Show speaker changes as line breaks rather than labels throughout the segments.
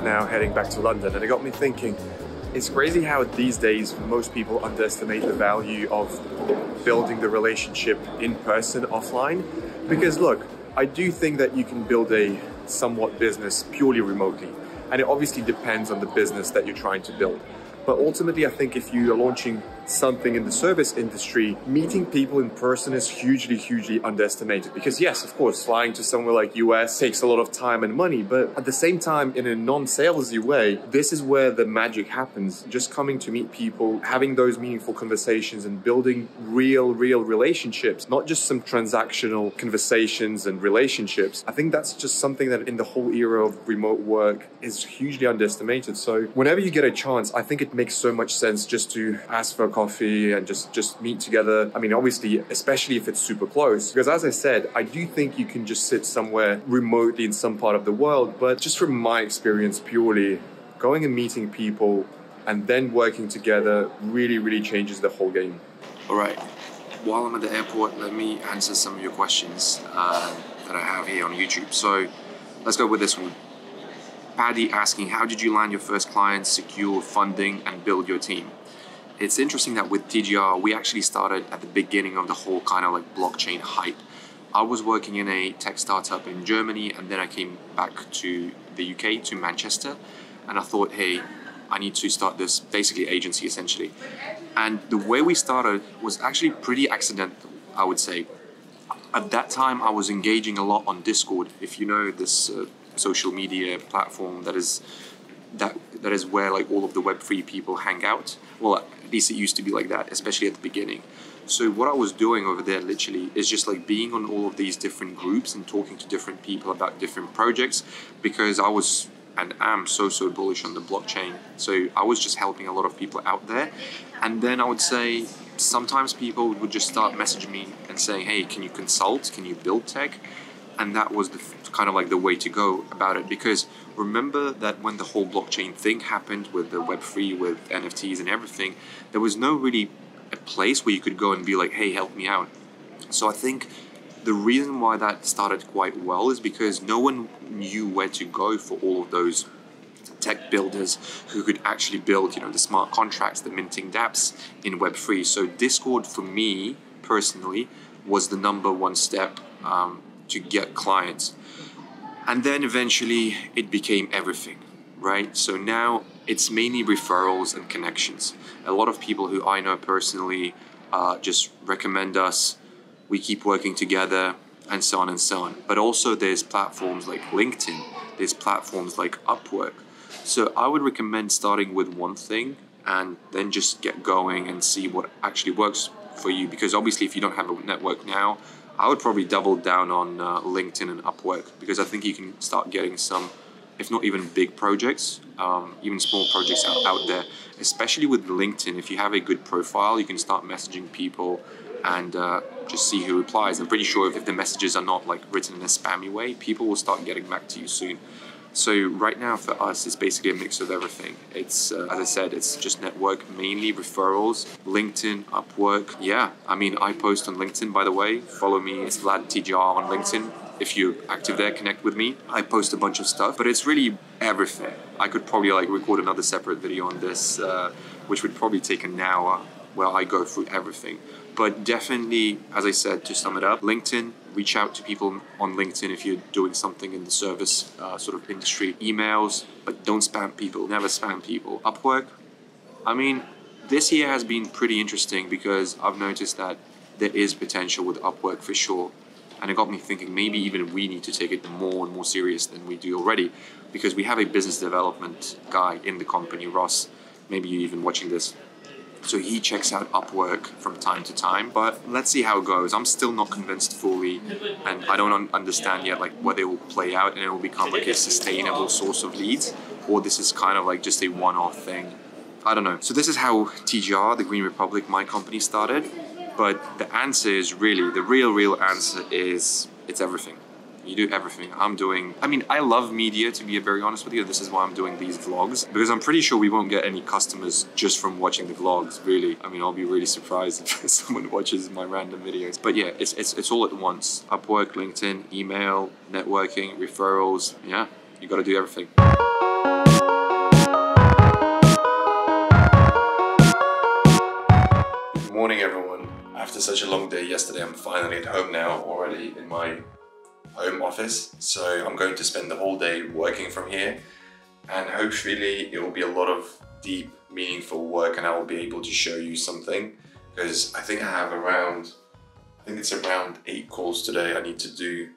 now heading back to London, and it got me thinking, it's crazy how these days most people underestimate the value of building the relationship in person, offline. Because look, I do think that you can build a somewhat business purely remotely, and it obviously depends on the business that you're trying to build. But ultimately, I think if you are launching something in the service industry, meeting people in person is hugely underestimated. Because yes, of course, flying to somewhere like US takes a lot of time and money, but at the same time, in a non-salesy way, this is where the magic happens. Just coming to meet people, having those meaningful conversations and building real relationships, not just some transactional conversations and relationships. I think that's just something that in the whole era of remote work is hugely underestimated. So whenever you get a chance, I think it makes so much sense just to ask for a coffee and just meet together. I mean, obviously, especially if it's super close, because as I said, I do think you can just sit somewhere remotely in some part of the world, but just from my experience purely, going and meeting people and then working together really changes the whole game.
All right, while I'm at the airport, let me answer some of your questions that I have here on YouTube. So let's go with this one. Paddy asking, how did you land your first clients, secure funding, and build your team? It's interesting that with TGR, we actually started at the beginning of the whole kind of like blockchain hype. I was working in a tech startup in Germany, and then I came back to the UK, to Manchester, and I thought, hey, I need to start this basically agency essentially. And the way we started was actually pretty accidental, I would say. At that time, I was engaging a lot on Discord, if you know this social media platform that is where like all of the Web3 people hang out. Well, at least it used to be like that, especially at the beginning. So what I was doing over there literally is just like being on all of these different groups and talking to different people about different projects, because I was and am so bullish on the blockchain. So I was just helping a lot of people out there. And then I would say sometimes people would just start messaging me and saying, hey, can you consult? Can you build tech? And that was the kind of like the way to go about it. Because remember that when the whole blockchain thing happened with the Web3, with NFTs and everything, there was no really a place where you could go and be like, hey, help me out. So I think the reason why that started quite well is because no one knew where to go for all of those tech builders who could actually build, the smart contracts, the minting dApps in Web3. So Discord, for me personally, was the #1 step to get clients. And then eventually it became everything, right? So now it's mainly referrals and connections. A lot of people who I know personally just recommend us. We keep working together, and so on and so on. But also there's platforms like LinkedIn, there's platforms like Upwork. So I would recommend starting with one thing and then just get going and see what actually works for you. Because obviously if you don't have a network now, I would probably double down on LinkedIn and Upwork, because I think you can start getting some, if not even big projects, even small projects out there. Especially with LinkedIn, if you have a good profile, you can start messaging people and just see who replies. I'm pretty sure if the messages are not like written in a spammy way, people will start getting back to you soon. So right now for us, it's basically a mix of everything. It's, as I said, it's just network, mainly referrals, LinkedIn, Upwork. Yeah, I mean, I post on LinkedIn, by the way. Follow me, it's Vlad TGR on LinkedIn. If you're active there, connect with me. I post a bunch of stuff, but it's really everything. I could probably like record another separate video on this, which would probably take an hour, where I go through everything. But definitely, as I said, to sum it up, LinkedIn, reach out to people on LinkedIn if you're doing something in the service sort of industry. Emails, but don't spam people, never spam people. Upwork, I mean, this year has been pretty interesting because I've noticed that there is potential with Upwork for sure. And it got me thinking maybe even we need to take it more and more serious than we do already, because we have a business development guy in the company, Ross, maybe you're even watching this. So he checks out Upwork from time to time, but let's see how it goes. I'm still not convinced fully, and I don't understand yet like whether it will play out and it will become like a sustainable source of leads, or this is kind of like just a one-off thing. I don't know. So this is how TGR, the Green Republic, my company, started. But the answer is really, the real answer is it's everything. You do everything. I love media, to be very honest with you. This is why I'm doing these vlogs, because I'm pretty sure we won't get any customers just from watching the vlogs, really. I mean, I'll be really surprised if someone watches my random videos. But yeah, it's all at once. Upwork, LinkedIn, email, networking, referrals. Yeah, you got to do everything. morning everyone. After such a long day yesterday, I'm finally at home now, already in my home office. So I'm going to spend the whole day working from here, and hopefully it will be a lot of deep, meaningful work, and I will be able to show you something, because I think it's around 8 calls today I need to do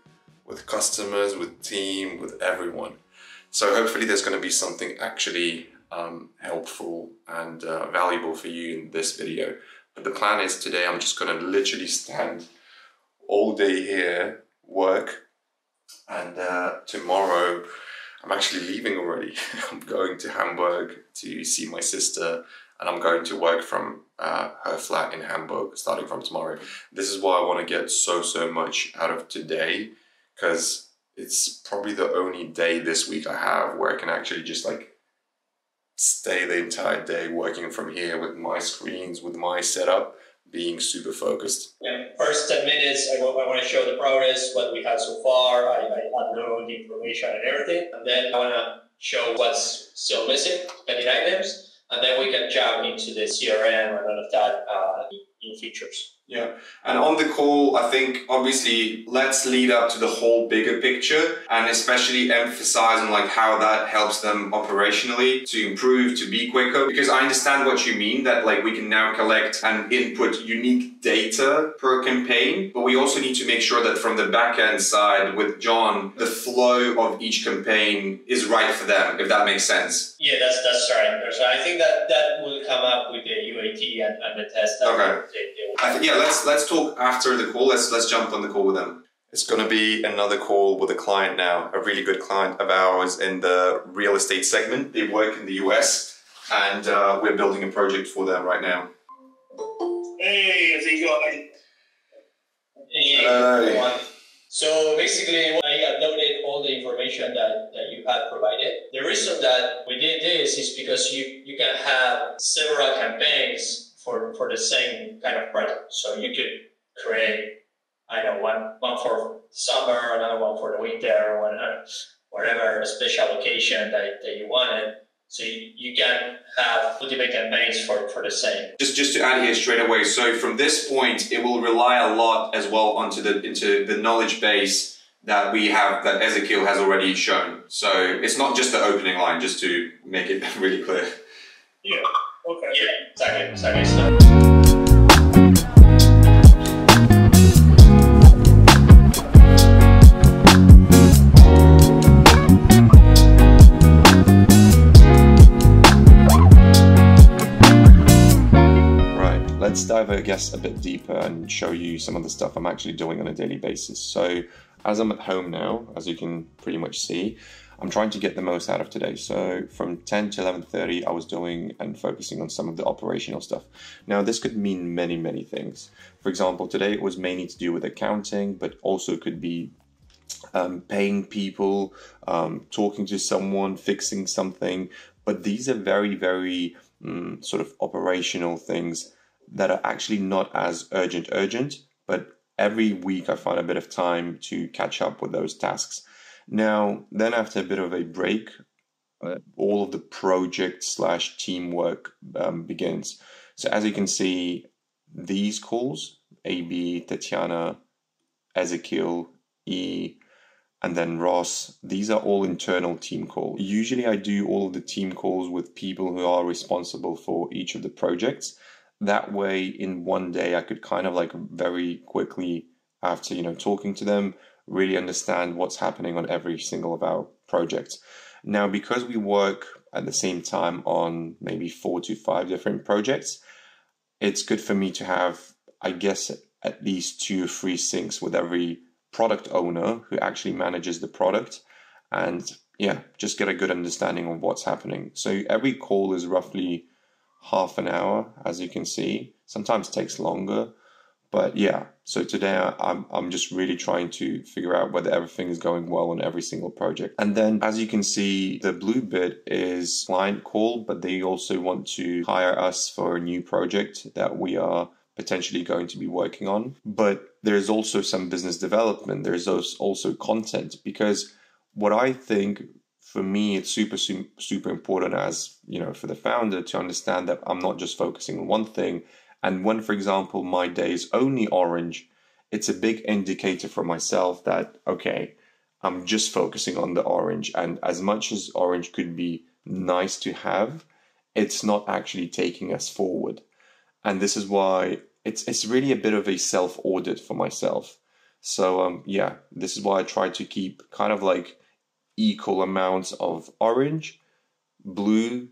with customers, with team, with everyone. So hopefully there's going to be something actually helpful and valuable for you in this video. But the plan is today I'm just going to literally stand all day here, work, and tomorrow I'm actually leaving already. I'm going to Hamburg to see my sister, and I'm going to work from her flat in Hamburg starting from tomorrow. This is why I want to get so much out of today, because it's probably the only day this week I have where I can actually just like stay the entire day working from here with my screens, with my setup, being super focused.
Yeah, first 10 minutes, I want to show the progress, what we have so far. I upload the information and everything. And then I want to show what's still missing, pending items. And then we can jump into the CRM and all of that new features.
Yeah, and on the call, I think obviously let's lead up to the whole bigger picture, and especially emphasize on like how that helps them operationally to improve, to be quicker, because I understand what you mean, that like we can now collect and input unique data per campaign, but we also need to make sure that from the back end side with John, the flow of each campaign is right for them, if that makes sense.
Yeah, that's right. So I think that will come up with the UAT and the test.
Okay. Let's talk after the call. Let's jump on the call with them. It's going to be another call with a client now, a really good client of ours in the real estate segment. They work in the US, and we're building a project for them right now.
Hey, how's it going? Hey,
everyone.
So basically, I uploaded all the information that you had provided. The reason that we did this is because you can have several campaigns for the same kind of product. So you could create, I don't know, one for summer, another one for the winter, whatever special occasion that you wanted. So you can have multiple campaigns for the same.
Just to add here straight away, so from this point, it will rely a lot as well into the knowledge base that we have, that Ezekiel has already shown. So it's not just the opening line, just to make it really clear.
Yeah. Okay. Yeah, exactly.
Let's dive, I guess, a bit deeper and show you some of the stuff I'm actually doing on a daily basis. So as I'm at home now, as you can pretty much see, I'm trying to get the most out of today. So from 10 to 11:30, I was doing and focusing on some of the operational stuff. Now, this could mean many things. For example, today it was mainly to do with accounting, but also could be paying people, talking to someone, fixing something. But these are very sort of operational things that are actually not as urgent, but every week I find a bit of time to catch up with those tasks. Now, then after a bit of a break, all of the project/teamwork begins. So as you can see, these calls, AB, Tatiana, Ezekiel, E, and then Ross, these are all internal team calls. Usually I do all of the team calls with people who are responsible for each of the projects. That way, in one day, I could kind of like very quickly, after talking to them, really understand what's happening on every single of our projects. Now, because we work at the same time on maybe 4 to 5 different projects, it's good for me to have, I guess, at least 2 or 3 syncs with every product owner who actually manages the product, and yeah, just get a good understanding of what's happening. So every call is roughly half an hour, as you can see. Sometimes it takes longer, but yeah. So today I'm just really trying to figure out whether everything is going well on every single project. And then, as you can see, the blue bit is client call, but they also want to hire us for a new project that we are potentially going to be working on. But there's also some business development. There's also content, because what I think, for me, it's super important, as for the founder, to understand that I'm not just focusing on one thing And when, for example, my day is only orange, it's a big indicator for myself that, okay, I'm just focusing on the orange. And as much as orange could be nice to have, it's not actually taking us forward. And this is why it's really a bit of a self-audit for myself. So yeah, this is why I try to keep kind of like equal amounts of orange, blue,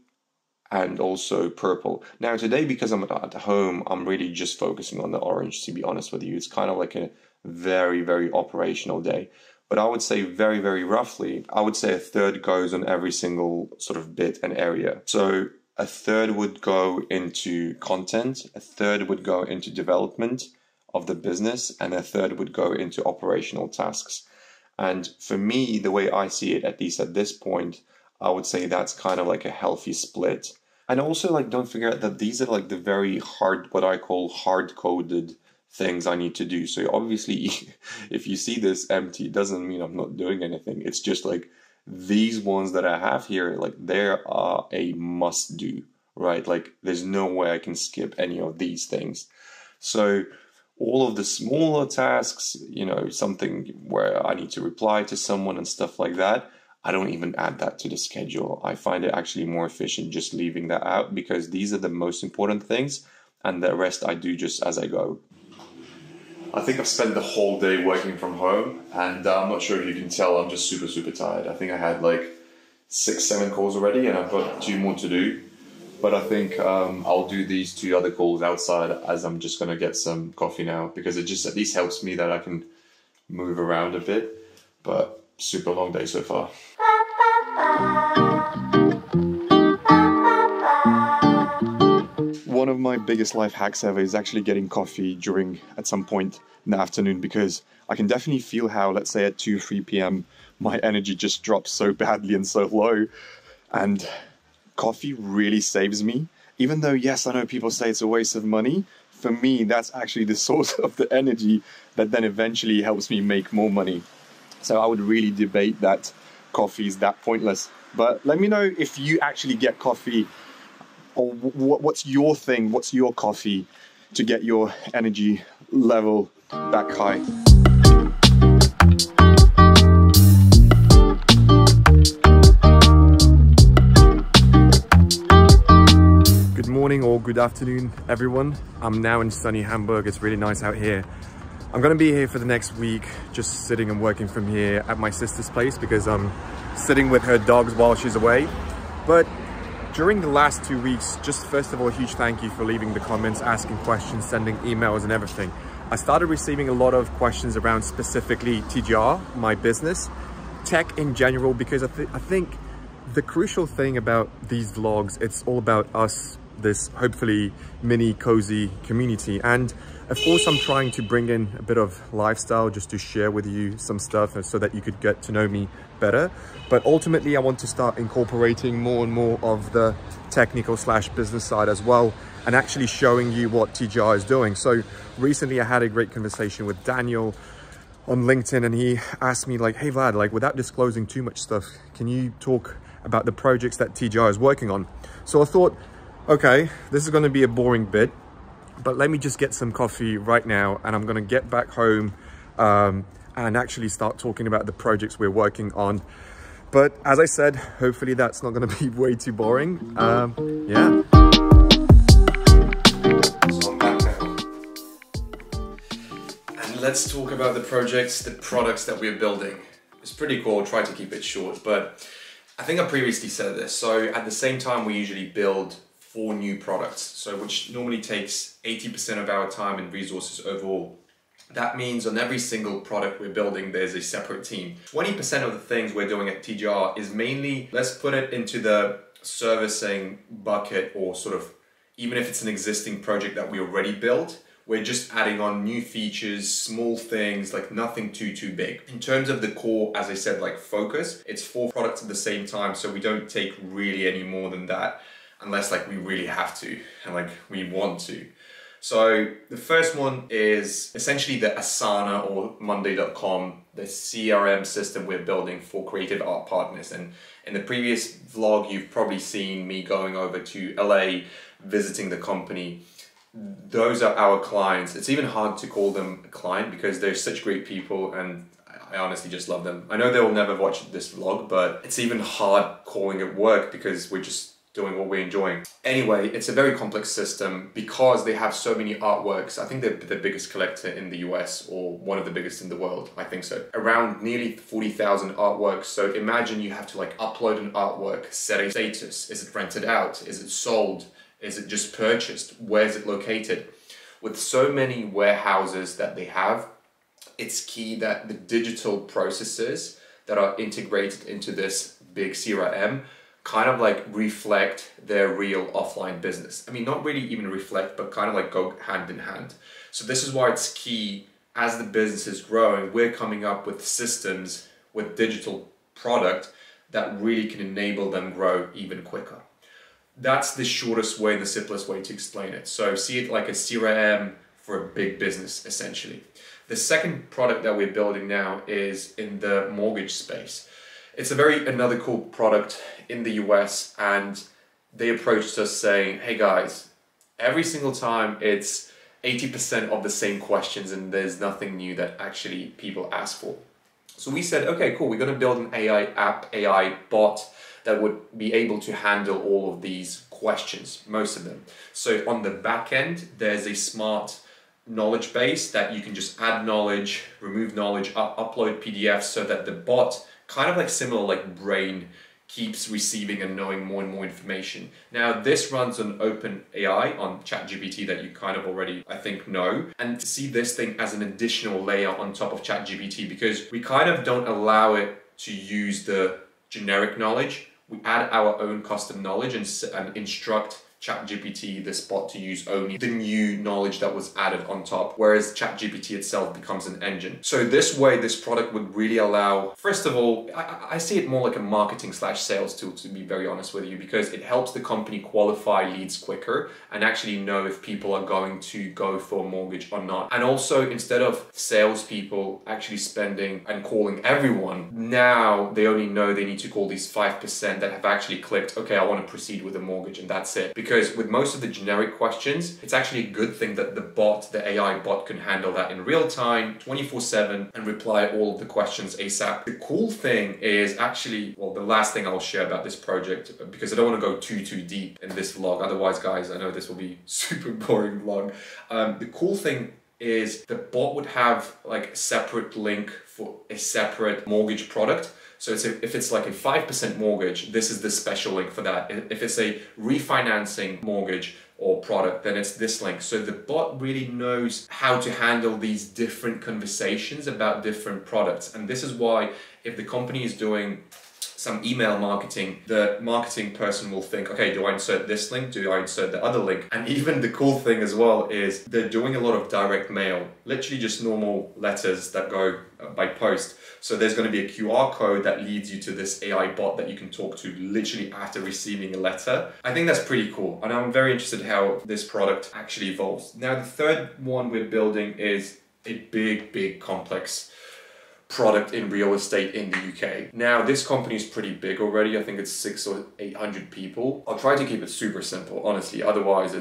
and also purple. Now today, because I'm at home, I'm really just focusing on the orange, to be honest with you. It's kind of like a very, very operational day. But I would say very, very roughly, I would say a third goes on every single sort of bit and area. So a third would go into content, a third would go into development of the business, and a third would go into operational tasks. And for me, the way I see it, at least at this point, I would say that's kind of like a healthy split. And also, like, don't forget that these are like the very hard, what I call hard-coded things I need to do. So obviously, if you see this empty, it doesn't mean I'm not doing anything. It's just like these ones that I have here, like they are a must do, right? Like there's no way I can skip any of these things. So all of the smaller tasks, you know, something where I need to reply to someone and stuff like that, I don't even add that to the schedule. I find it actually more efficient just leaving that out, because these are the most important things and the rest I do just as I go. I think I've spent the whole day working from home, and I'm not sure if you can tell, I'm just super, super tired. I think I had like 6-7 calls already, and I've got 2 more to do. But I think I'll do these 2 other calls outside, as I'm just gonna get some coffee now, because it just at least helps me that I can move around a bit. But super long day so far. One of my biggest life hacks ever is actually getting coffee at some point in the afternoon, because I can definitely feel how, let's say at 2-3 p.m, my energy just drops so badly and so low. And coffee really saves me. Even though, yes, I know people say it's a waste of money, for me, that's actually the source of the energy that then eventually helps me make more money. So I would really debate that coffee is that pointless. But let me know if you actually get coffee, or what's your thing, what's your coffee to get your energy level back high. Good morning or good afternoon, everyone. I'm now in sunny Hamburg. It's really nice out here. I'm gonna be here for the next week, just sitting and working from here at my sister's place, because I'm sitting with her dogs while she's away. But during the last 2 weeks, just first of all, a huge thank you for leaving the comments, asking questions, sending emails and everything. I started receiving a lot of questions around specifically TGR, my business, tech in general, because I think the crucial thing about these vlogs, it's all about us, this hopefully mini cozy community. And of course, I'm trying to bring in a bit of lifestyle just to share with you some stuff so that you could get to know me better. But ultimately, I want to start incorporating more and more of the technical / business side as well, and actually showing you what TGR is doing. So recently I had a great conversation with Daniel on LinkedIn, and he asked me like, hey Vlad, like without disclosing too much stuff, can you talk about the projects that TGR is working on? So I thought, okay, this is going to be a boring bit, but let me just get some coffee right now, and I'm going to get back home and actually start talking about the projects we're working on. But as I said, hopefully that's not going to be way too boring. Yeah. So I'm back now. And let's talk about the projects, the products that we're building. It's pretty cool. I'll try to keep it short, but I think I previously said this. So at the same time, we usually build 4 new products, so which normally takes 80% of our time and resources overall. That means on every single product we're building, there's a separate team. 20% of the things we're doing at TGR is mainly, let's put it into the servicing bucket, or sort of, even if it's an existing project that we already built, we're just adding on new features, small things, like nothing too big. In terms of the core, as I said, like focus, it's 4 products at the same time, so we don't take really any more than that, unless like we really have to and like we want to. So the first one is essentially the Asana or Monday.com, the CRM system we're building for creative art partners. And in the previous vlog, you've probably seen me going over to LA, visiting the company. those are our clients. It's even hard to call them a client because they're such great people and I honestly just love them. I know they will never watch this vlog, but it's even hard calling it work because we're just doing what we're enjoying. Anyway, it's a very complex system because they have so many artworks. I think they're the biggest collector in the US or one of the biggest in the world. I think so. Around nearly 40,000 artworks. So imagine you have to like upload an artwork, set a status. Is it rented out? Is it sold? Is it just purchased? Where is it located? With so many warehouses that they have, it's key that the digital processes that are integrated into this big CRM kind of like reflect their real offline business. I mean, not really even reflect, but kind of like go hand in hand. So this is why it's key as the business is growing, we're coming up with systems with digital product that really can enable them grow even quicker. That's the shortest way, the simplest way to explain it. So see it like a CRM for a big business, essentially. The second product that we're building now is in the mortgage space. It's another cool product in the US, and they approached us saying, hey guys, every single time it's 80% of the same questions and there's nothing new that actually people ask for. So we said, okay, cool, we're gonna build an AI app, AI bot that would be able to handle all of these questions, most of them. So on the back end, there's a smart knowledge base that you can just add knowledge, remove knowledge, upload PDFs so that the bot, kind of like similar like brain, keeps receiving and knowing more and more information. Now this runs on OpenAI, on ChatGPT that you kind of already, I think, know. And to see this thing as an additional layer on top of ChatGPT, because we kind of don't allow it to use the generic knowledge. We add our own custom knowledge and instruct ChatGPT, this bot, to use only the new knowledge that was added on top, whereas ChatGPT itself becomes an engine. So this way, this product would really allow, first of all, I see it more like a marketing / sales tool, to be very honest with you, because it helps the company qualify leads quicker and actually know if people are going to go for a mortgage or not. And also, instead of salespeople actually spending and calling everyone, now they only know they need to call these 5% that have actually clicked, okay, I want to proceed with a mortgage, and that's it. Because with most of the generic questions, it's actually a good thing that the AI bot can handle that in real time, 24/7, and reply all of the questions ASAP. The cool thing is actually, well, the last thing I'll share about this project, because I don't want to go too deep in this vlog. Otherwise, guys, I know this will be super boring vlog. The cool thing is the bot would have like a separate link for a separate mortgage product. So if it's like a 5% mortgage, this is the special link for that. If it's a refinancing mortgage or product, then it's this link. So the bot really knows how to handle these different conversations about different products. And this is why if the company is doing some email marketing, the marketing person will think, okay, do I insert this link? Do I insert the other link? And even the cool thing as well is they're doing a lot of direct mail, literally just normal letters that go by post. So there's going to be a QR code that leads you to this AI bot that you can talk to literally after receiving a letter. I think that's pretty cool. And I'm very interested how this product actually evolves. Now, the third one we're building is a big, complex product in real estate in the UK. Now, this company is pretty big already. I think it's 600 or 800 people. I'll try to keep it super simple, honestly. Otherwise,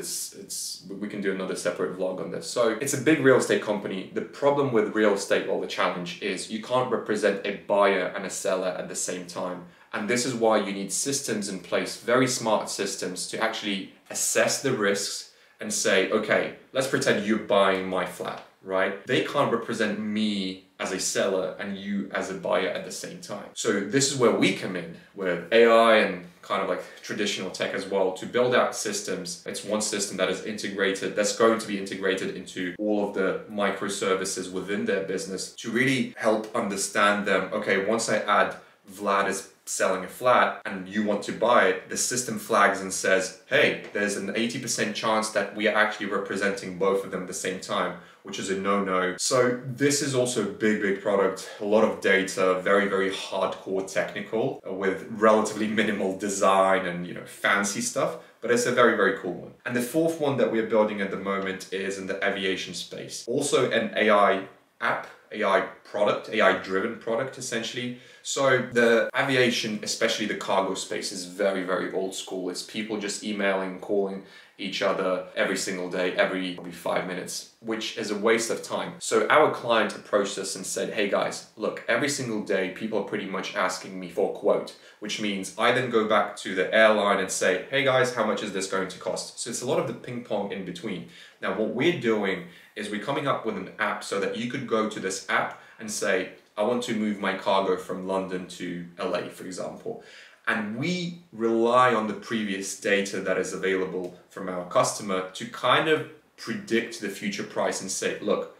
we can do another separate vlog on this. So it's a big real estate company. The problem with real estate, well, the challenge is you can't represent a buyer and a seller at the same time. And this is why you need systems in place, very smart systems, to actually assess the risks and say, okay, let's pretend you're buying my flat, right? They can't represent me as a seller and you as a buyer at the same time. So this is where we come in with AI and kind of like traditional tech as well to build out systems. It's one system that is integrated, that's going to be integrated into all of the microservices within their business to really help understand them. Okay, once I add Vlad is selling a flat and you want to buy it, the system flags and says, hey, there's an 80% chance that we are actually representing both of them at the same time, which is a no-no. So this is also a big product, a lot of data, very hardcore technical with relatively minimal design and fancy stuff, but it's a very cool one. And the fourth one that we're building at the moment is in the aviation space. Also an AI app, AI product, AI-driven product essentially. So the aviation, especially the cargo space, is very old school. It's people just emailing, calling each other every single day, every 5 minutes, which is a waste of time. So our client approached us and said, hey guys, look, every single day people are pretty much asking me for a quote, which means I then go back to the airline and say, hey guys, how much is this going to cost? So it's a lot of the ping pong in between. Now what we're doing is we're coming up with an app so that you could go to this app and say, I want to move my cargo from London to LA, for example. And we rely on the previous data that is available from our customer to kind of predict the future price and say, look,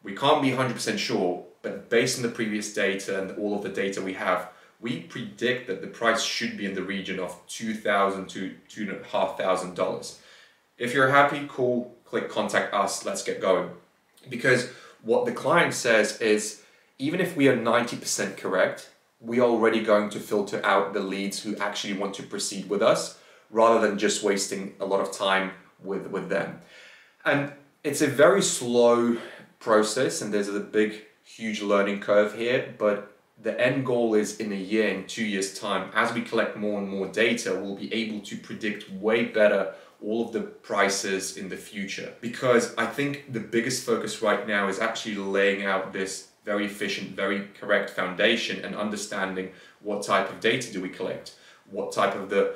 we can't be 100% sure, but based on the previous data and all of the data we have, we predict that the price should be in the region of $2,000 to $2,500. If you're happy, cool, click contact us, let's get going. Because what the client says is, even if we are 90% correct, we are already going to filter out the leads who actually want to proceed with us, rather than just wasting a lot of time with them. And it's a very slow process, and there's a big, huge learning curve here, but the end goal is in a year, in 2 years' time, as we collect more and more data, we'll be able to predict way better all of the prices in the future. Because I think the biggest focus right now is actually laying out this very efficient, very correct foundation and understanding what type of data do we collect, what type of the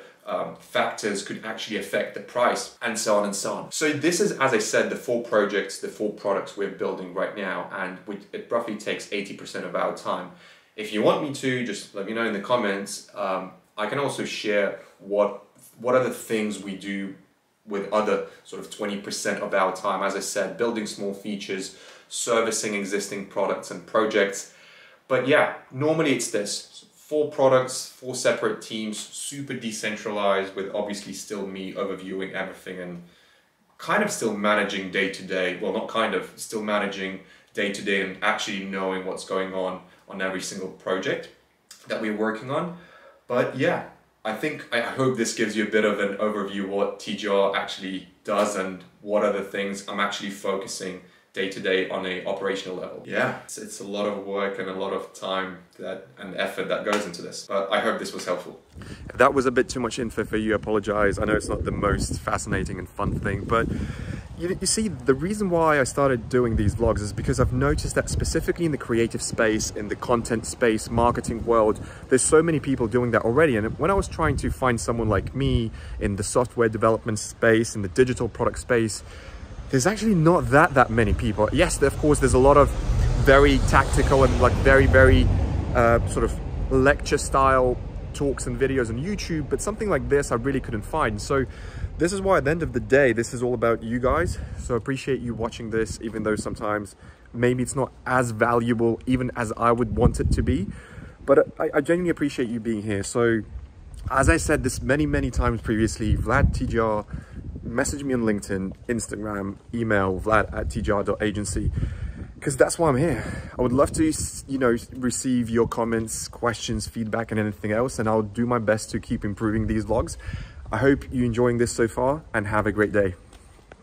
factors could actually affect the price, and so on and so on. So this is, as I said, the 4 projects, the 4 products we're building right now, and it roughly takes 80% of our time. If you want me to, just let me know in the comments. I can also share what are the things we do with other sort of 20% of our time. As I said, building small features, servicing existing products and projects. But yeah, normally it's this. 4 products, 4 separate teams, super decentralized, with obviously still me overviewing everything and kind of still managing day to day. Well, not kind of, still managing day to day and actually knowing what's going on every single project that we're working on. But yeah, I hope this gives you a bit of an overview what TGR actually does and what are the things I'm actually focusing day to day on a operational level. Yeah, it's a lot of work and a lot of time and effort that goes into this, but I hope this was helpful. If that was a bit too much info for you, I apologize. I know it's not the most fascinating and fun thing, but you see, the reason why I started doing these vlogs is because I've noticed that specifically in the creative space, in the content space, marketing world, there's so many people doing that already. And when I was trying to find someone like me in the software development space, in the digital product space, there's actually not that many people. Yes, of course, there's a lot of very tactical and like very sort of lecture style talks and videos on YouTube, but something like this I really couldn't find. So this is why at the end of the day, this is all about you guys. So I appreciate you watching this, even though sometimes maybe it's not as valuable even as I would want it to be, but I genuinely appreciate you being here. So as I said this many times previously, Vlad TGR, message me on LinkedIn, Instagram, email vlad@tgr.agency, because that's why I'm here. I would love to, you know, receive your comments, questions, feedback, and anything else, and I'll do my best to keep improving these vlogs. I hope you're enjoying this so far, and have a great day.